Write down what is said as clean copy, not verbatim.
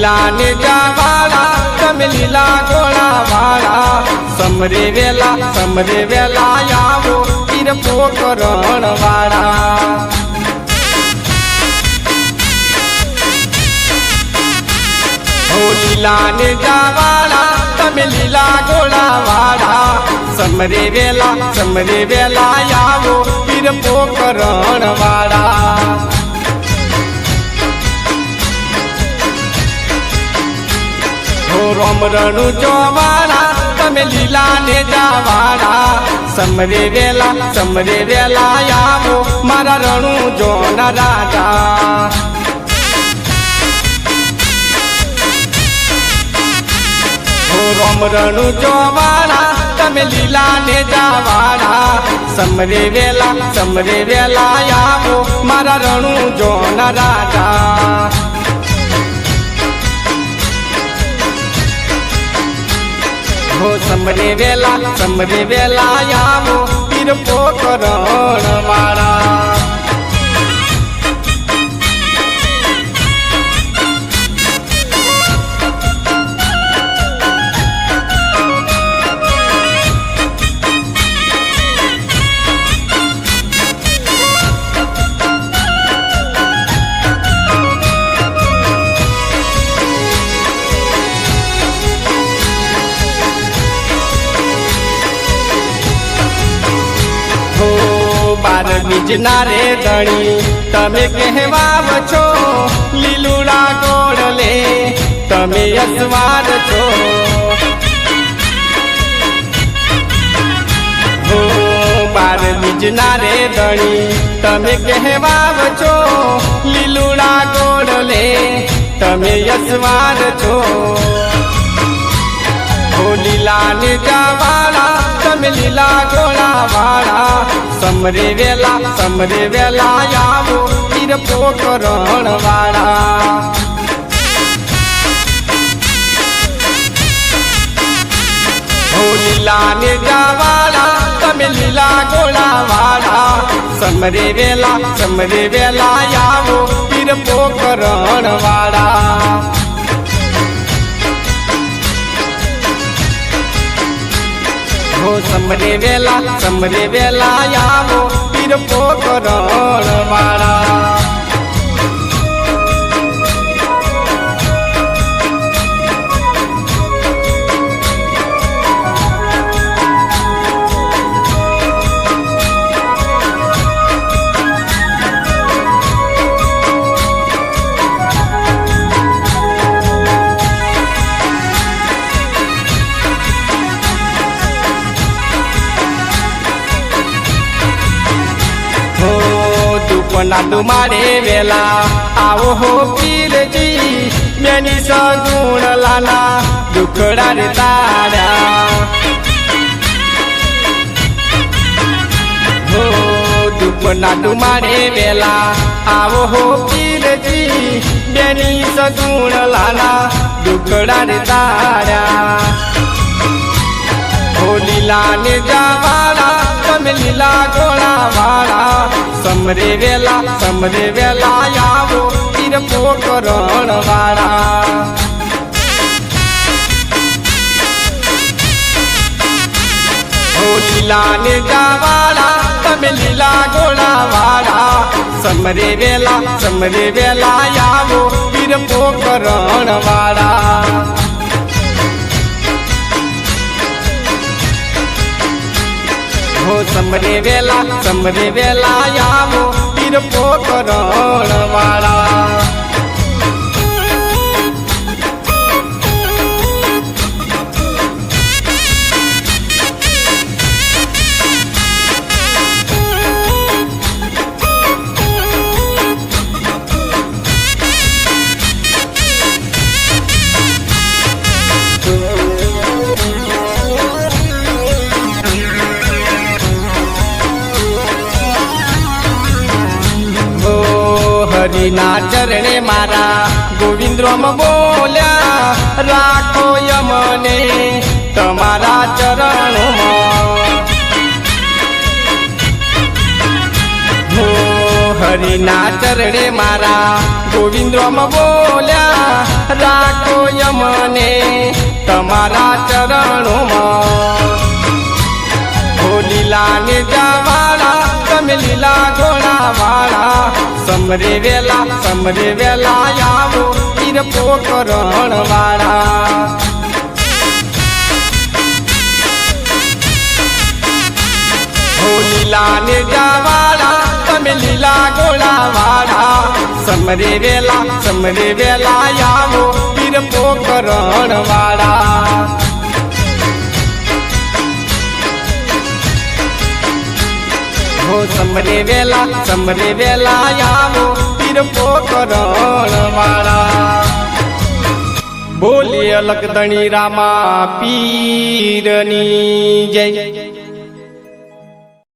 લીલા ને જાવાળા તમે લીલા ગોળા વાળા સમરે વેલા આવો પીર પોકરણ વાળા લીલા ને જાવાળા તમે લીલા ગોળા વાળા સમરે વેલા આવો પીર પોકરણ વાળા રોમ રણુ જોવાળા તમે લીલા ને જાવાળા સમરે વેલા આવો મારા રણુ જોન રાજા રોમ રણુ જોવાળા તમે લીલા ને જાવાળા સમરે વેલા આવો મારા રણુ જોન રાજા હો સમરે વેલા આવો પીર પોકરણ વાળા બીજના રે ધણી તમે કહેવાવ છો લીલુડા ગોળલે તમે યસવાર છો હો બાર બીજના રે ધણી તમે કહેવાવ છો લીલુડા ગોળલે તમે યસવાર છો હો લીલા ને જાવાળા તમે લીલા ગોળા વાળા સમરે વેલા આવો પીર પોકરણ વાળા હો લીલા ને જાવાળા તમે લીલા ગોળા વાળા સમરે વેલા આવો પીર પોકરણ વાળા હો સમરે વેલા આવો પીર પોકરણ વાળા ના ડુમાડે વેલા આવો હો પીરજી બેની સગુણ લાલા દુખડા રે તારા હો દુપના ડુમાડે વેલા આવો હો પીરજી બેની સગુણ લાલા દુખડા રે તારા હો લીલા ને જાવાળા તમે લીલા ગોળા વાળા સમરે વેલા આવો પીર પોકરણ વાળા હો લીલા ને જાવાળા તમે લીલા ગોળા વાળા સમરે વેલા આવો પીર પોકરણ વાળા હો સમરે વેલા આવો પીર પોકરણ વાળા હરિના ચરણે મારા ગોવિંદ્રમ બોલ્યા રાખો યમને તમારા ચરણોમાં હરિના ચરણે મારા ગોવિંદ રામ બોલ્યા રાખો યમને તમારા ચરણોમાં હો લીલા ને જાવાળા તમે લીલા ઘોડા વાળા સમરે વેલા આવો વીર પોકરણ વાળા હો લીલા ને જાવાળા તમે લીલા ઘોડા વાળા સમરે વેલા આવો વીર પોકરણ વાળા હો સમરે વેલા આવો વીર પોકરણ વાળા બોલીએ લખદણી રામા પીરની જય